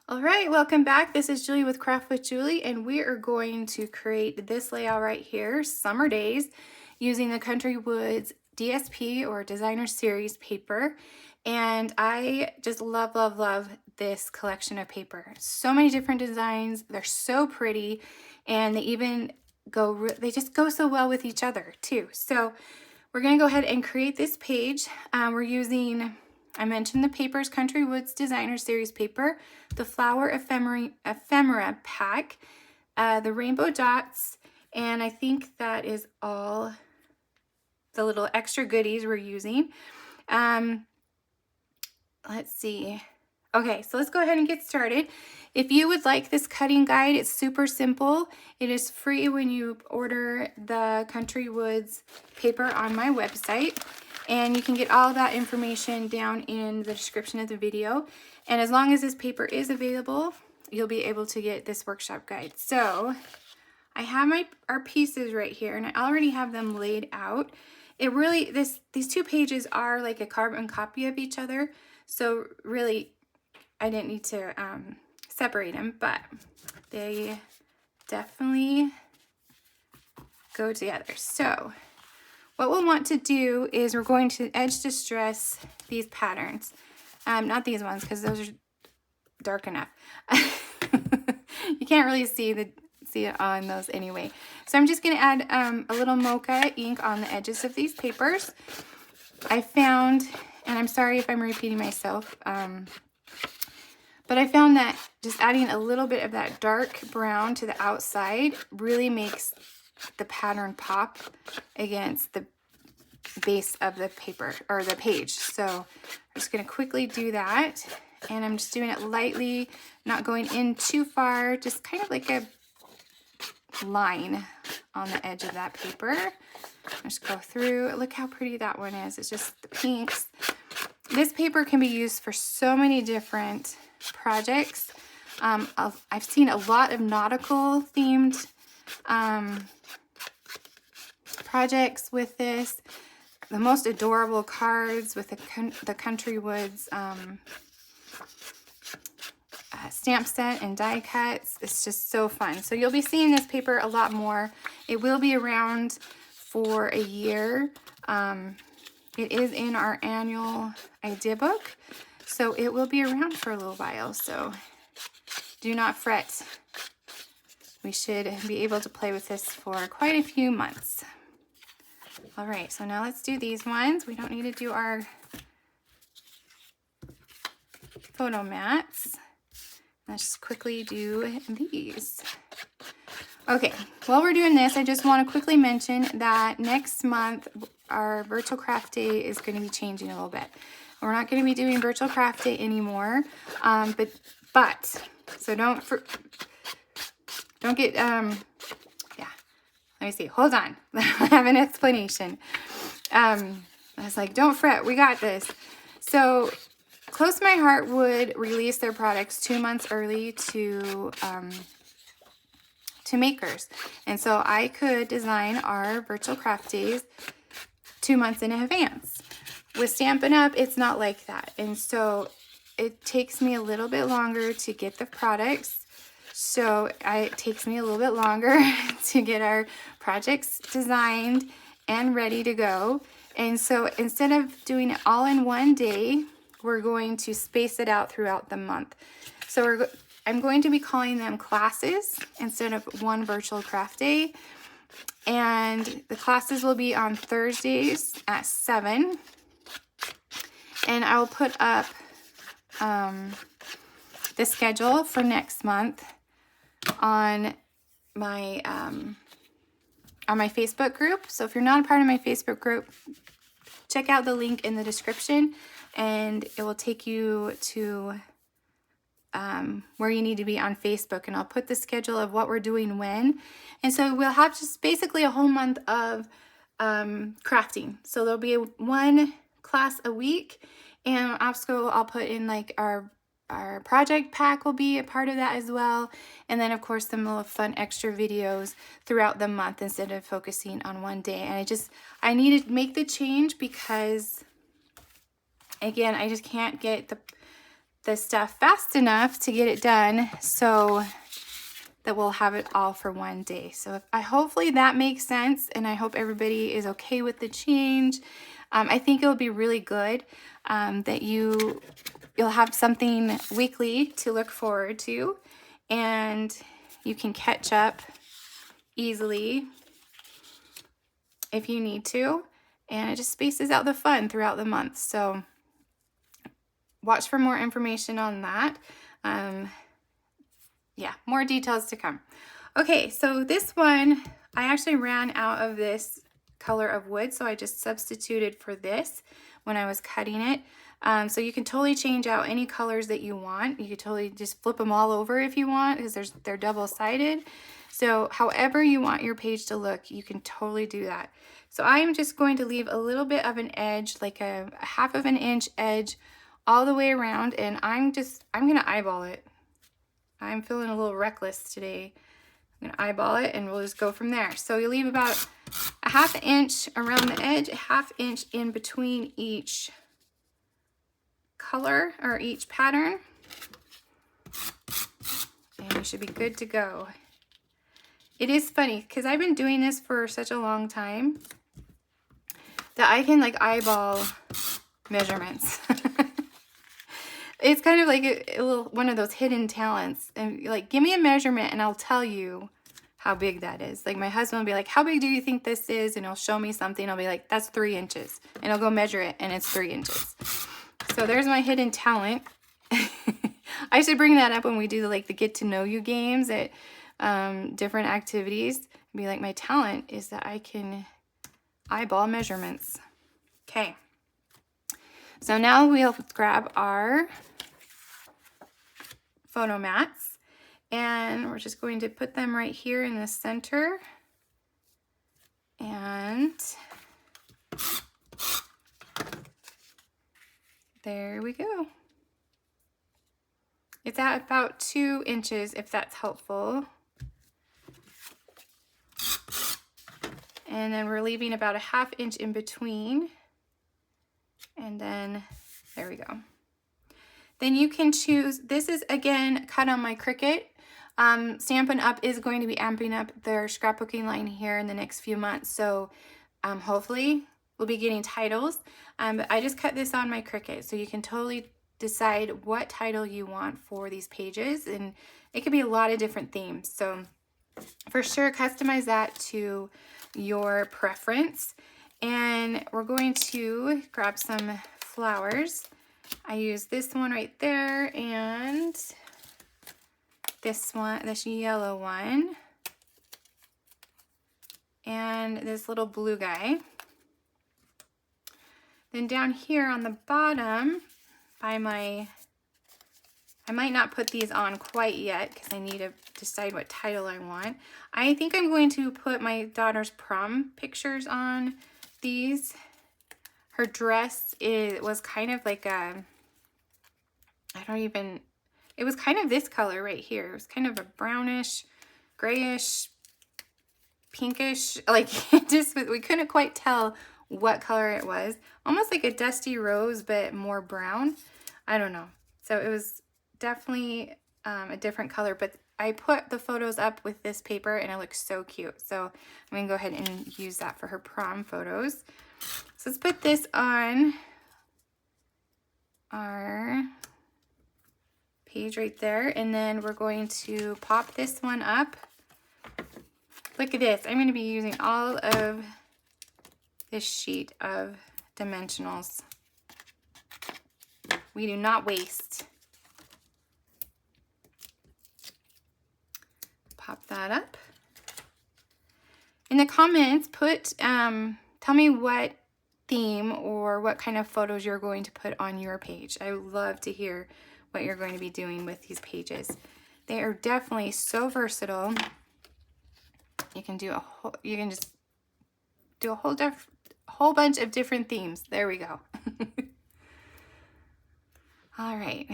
All right, welcome back. This is Julie with Craft with Julie, and we are going to create this layout right here, Summer Days, using the Country Woods DSP or Designer Series paper. And I just love, love, love this collection of paper. So many different designs. They're so pretty, and they even they just go so well with each other too. So we're going to go ahead and create this page. We're using, I mentioned the papers, Country Woods Designer Series paper, the Flower Ephemera pack, the rainbow dots, and I think that is all the little extra goodies we're using. Let's see. Okay, so let's go ahead and get started. If you would like this cutting guide, it's super simple. It is free when you order the Country Woods paper on my website. And you can get all that information down in the description of the video. And as long as this paper is available, you'll be able to get this workshop guide. So I have our pieces right here, and I already have them laid out. It really, these two pages are like a carbon copy of each other. So really, I didn't need to separate them, but they definitely go together. So what we'll want to do is we're going to edge distress these patterns. Not these ones, because those are dark enough. You can't really see it on those anyway. So I'm just going to add a little mocha ink on the edges of these papers. I found, and I'm sorry if I'm repeating myself, but I found that just adding a little bit of that dark brown to the outside really makes the pattern pop against the base of the paper or the page. So I'm just going to quickly do that, and I'm just doing it lightly, not going in too far, just kind of like a line on the edge of that paper. Just go through. Look how pretty that one is. It's just the pinks. This paper can be used for so many different projects. I've seen a lot of nautical themed projects with this. The most adorable cards with the Country Woods stamp set and die cuts. It's just so fun. So you'll be seeing this paper a lot more. It will be around for a year. It is in our annual idea book, so it will be around for a little while. So do not fret. We should be able to play with this for quite a few months. All right, so now let's do these ones. We don't need to do our photo mats. Let's just quickly do these. Okay, while we're doing this, I just want to quickly mention that next month, our Virtual Craft Day is going to be changing a little bit. We're not going to be doing Virtual Craft Day anymore, but so don't get, yeah, let me see, hold on, I have an explanation. I was like, don't fret, we got this. So Close to My Heart would release their products 2 months early to makers, and so I could design our Virtual Craft Days 2 months in advance. With Stampin' Up, it's not like that, and so it takes me a little bit longer to get the products. So it takes me a little bit longer to get our projects designed and ready to go. And so instead of doing it all in one day, we're going to space it out throughout the month. So I'm going to be calling them classes instead of one Virtual Craft Day. And the classes will be on Thursdays at 7. And I'll put up the schedule for next month on my Facebook group. So if you're not a part of my Facebook group, check out the link in the description, and it will take you to where you need to be on Facebook, and I'll put the schedule of what we're doing when. And so we'll have just basically a whole month of crafting. So there'll be one class a week, and also I'll put in like our project pack will be a part of that as well. And then of course some little fun extra videos throughout the month instead of focusing on one day. And I needed to make the change because again, I just can't get the stuff fast enough to get it done so that we'll have it all for one day. So hopefully that makes sense, and I hope everybody is okay with the change. I think it'll be really good that you'll have something weekly to look forward to, and you can catch up easily if you need to, and it just spaces out the fun throughout the month. So watch for more information on that. Yeah, more details to come. Okay, so this one, I actually ran out of this color of wood, so I just substituted for this when I was cutting it. So you can totally change out any colors that you want. You could totally just flip them all over if you want, because they're double-sided. So however you want your page to look, you can totally do that. So I'm just going to leave a little bit of an edge, like a 1/2 inch edge all the way around, and I'm gonna eyeball it. I'm feeling a little reckless today. I'm gonna eyeball it and we'll just go from there. So you leave about a 1/2 inch around the edge, a 1/2 inch in between each color or each pattern, and you should be good to go. It is funny because I've been doing this for such a long time that I can like eyeball measurements. It's kind of like a little one of those hidden talents. And like, give me a measurement and I'll tell you how big that is. Like my husband will be like, how big do you think this is? And he'll show me something. I'll be like, that's 3 inches. And I'll go measure it and it's 3 inches. So there's my hidden talent. I should bring that up when we do the get to know you games at different activities. Be like, my talent is that I can eyeball measurements. Okay. So now we'll grab our photo mats, and we're just going to put them right here in the center, and there we go. It's at about 2 inches, if that's helpful. And then we're leaving about a 1/2 inch in between, and then there we go. Then you can choose, this is again cut on my Cricut. Stampin' Up is going to be amping up their scrapbooking line here in the next few months, so hopefully we'll be getting titles. But I just cut this on my Cricut, so you can totally decide what title you want for these pages, and it could be a lot of different themes. So for sure, customize that to your preference. And we're going to grab some flowers. I use this one right there and this one, this yellow one, and this little blue guy. Then down here on the bottom, I might not put these on quite yet because I need to decide what title I want. I think I'm going to put my daughter's prom pictures on these. Her dress was kind of like a, it was kind of this color right here. It was kind of a brownish, grayish, pinkish, like we couldn't quite tell what color it was. Almost like a dusty rose, but more brown. I don't know. So it was definitely a different color, but I put the photos up with this paper and it looks so cute. So I'm gonna go ahead and use that for her prom photos. So let's put this on our page right there, and then we're going to pop this one up. Look at this. I'm going to be using all of this sheet of dimensionals. We do not waste. Pop that up. In the comments, tell me what theme or what kind of photos you're going to put on your page. I would love to hear what you're going to be doing with these pages. They are definitely so versatile. You can just do a whole bunch of different themes. There we go. All right.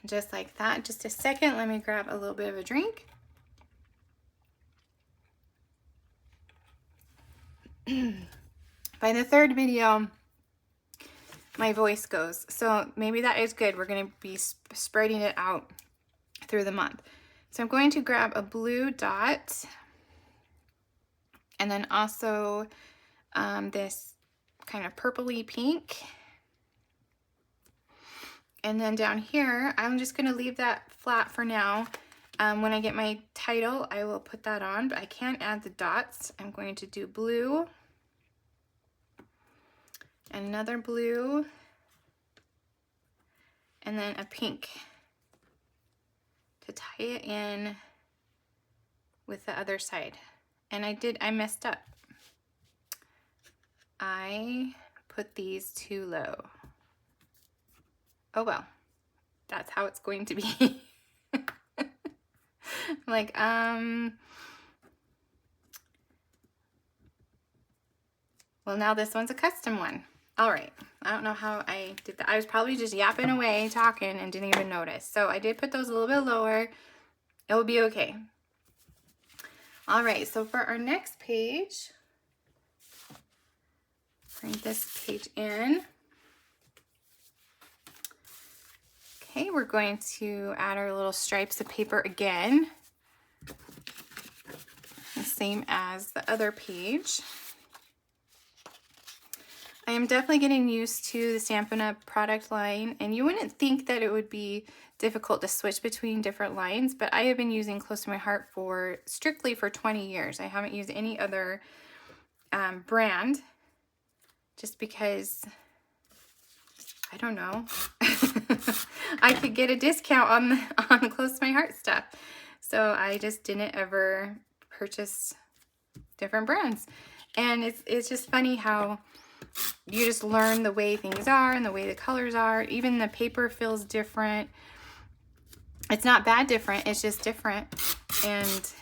Just like that. Just a second. Let me grab a little bit of a drink. By the third video, my voice goes. So maybe that is good. We're going to be spreading it out through the month. So I'm going to grab a blue dot, and then also this kind of purpley pink. And then down here, I'm just going to leave that flat for now. When I get my title, I will put that on, but I can't add the dots. I'm going to do blue, and another blue, and then a pink to tie it in with the other side. And I messed up. I put these too low. Oh well, that's how it's going to be. Like, well, now this one's a custom one. All right, I don't know how I did that. I was probably just yapping away, talking, and didn't even notice. So I did put those a little bit lower. It will be okay. All right, so for our next page, bring this page in. Okay, we're going to add our little stripes of paper again. The same as the other page. I am definitely getting used to the Stampin' product line, and you wouldn't think that it would be difficult to switch between different lines, but I have been using Close to My Heart strictly for 20 years. I haven't used any other brand, just because, I don't know, I could get a discount on the Close to My Heart stuff. So I just didn't ever purchase different brands. And it's just funny how you just learn the way things are and the way the colors are. Even the paper feels different. It's not bad different, it's just different. And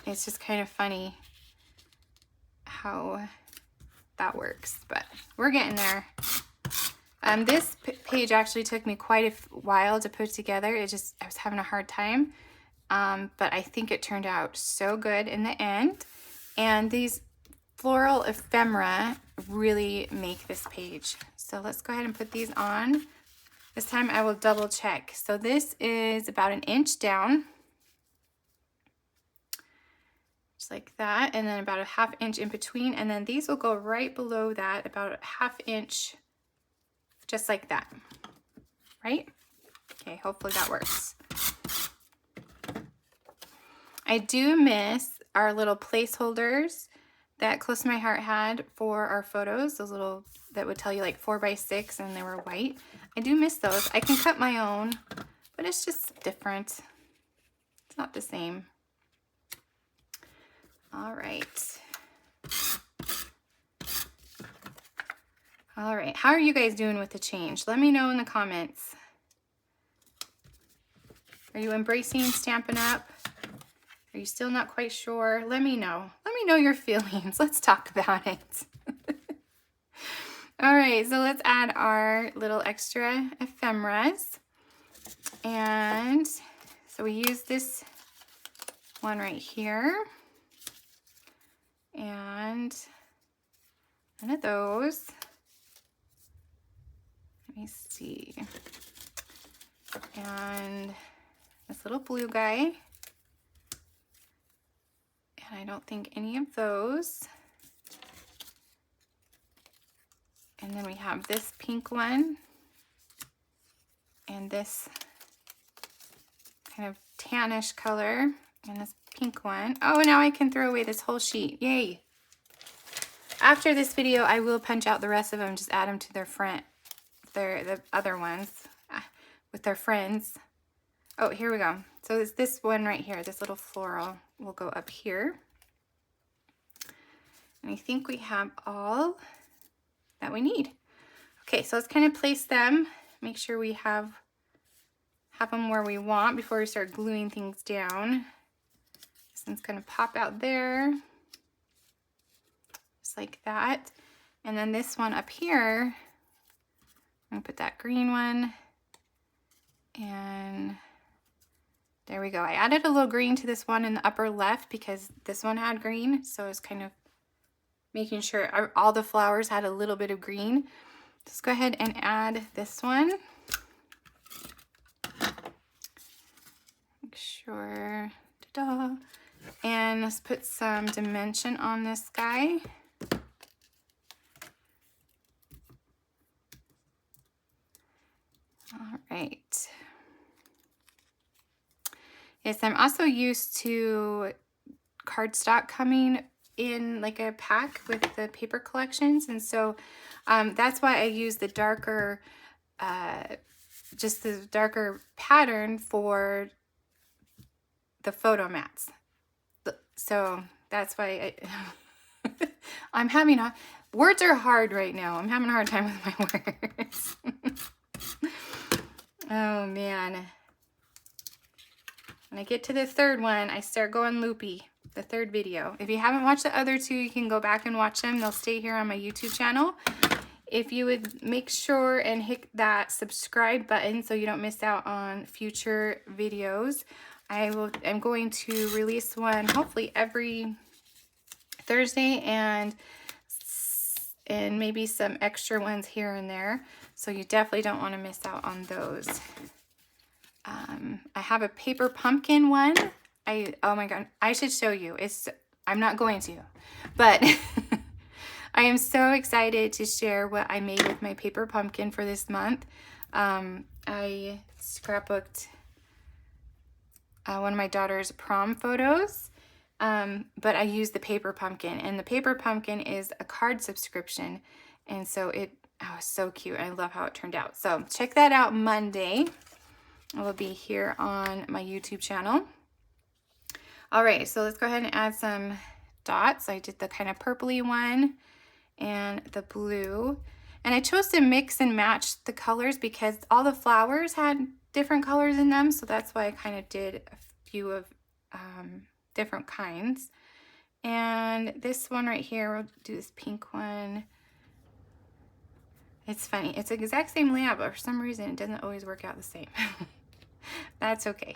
it's just kind of funny how that works, but we're getting there. This page actually took me quite a while to put together. I was having a hard time, but I think it turned out so good in the end. And these floral ephemera really make this page. So let's go ahead and put these on. This time I will double check. So this is about 1 inch down, just like that, and then about a 1/2 inch in between, and then these will go right below that, about a 1/2 inch, just like that, right? Okay, hopefully that works. I do miss our little placeholders that Close to My Heart had for our photos, those little, that would tell you like 4x6 and they were white. I do miss those. I can cut my own, but it's just different. It's not the same. All right. All right, how are you guys doing with the change? Let me know in the comments. Are you embracing Stampin' Up? Are you still not quite sure? Let me know. Let me know your feelings. Let's talk about it. All right, so let's add our little extra ephemeras. And so we use this one right here. And one of those. Let me see. And this little blue guy. And I don't think any of those. And then we have this pink one. And this kind of tannish color. And this pink one. Oh, now I can throw away this whole sheet. Yay. After this video, I will punch out the rest of them. Just add them to their front. The other ones with their friends. Oh, here we go. So it's this one right here, this little floral will go up here. And I think we have all that we need. Okay, so let's kind of place them, make sure we have them where we want before we start gluing things down. This one's gonna pop out there, just like that. And then this one up here, I'm gonna put that green one, and there we go. I added a little green to this one in the upper left because this one had green, so I was kind of making sure all the flowers had a little bit of green. Just go ahead and add this one. Make sure, ta-da. And let's put some dimension on this guy. All right. Yes, I'm also used to cardstock coming in like a pack with the paper collections, and so that's why I use the darker, just the darker pattern for the photo mats. So that's why I'm having words are hard right now. I'm having a hard time with my words. Oh man. When I get to the third one, I start going loopy. The third video. If you haven't watched the other two, you can go back and watch them. They'll stay here on my YouTube channel. If you would make sure and hit that subscribe button so you don't miss out on future videos. I'm going to release one hopefully every Thursday and maybe some extra ones here and there. So you definitely don't want to miss out on those. I have a paper pumpkin one. Oh my god, I should show you. I'm not going to, but I am so excited to share what I made with my paper pumpkin for this month. I scrapbooked one of my daughter's prom photos, but I used the paper pumpkin, and the paper pumpkin is a card subscription, and so it was so cute. I love how it turned out. So check that out Monday. It will be here on my YouTube channel. All right, so let's go ahead and add some dots. I did the kind of purpley one and the blue. And I chose to mix and match the colors because all the flowers had different colors in them. So that's why I kind of did a few of different kinds. And this one right here, we'll do this pink one. It's funny. It's the exact same layout, but for some reason it doesn't always work out the same. That's okay.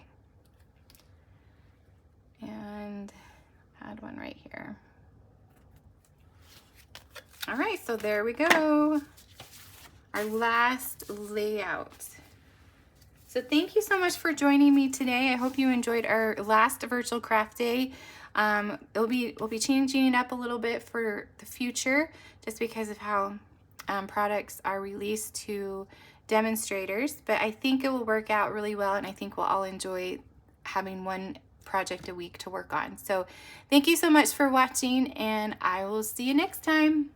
And add one right here. All right, so there we go. Our last layout. So thank you so much for joining me today. I hope you enjoyed our last virtual craft day. We'll be changing it up a little bit for the future just because of how products are released to demonstrators, but I think it will work out really well, and I think we'll all enjoy having one project a week to work on. So thank you so much for watching, and I will see you next time.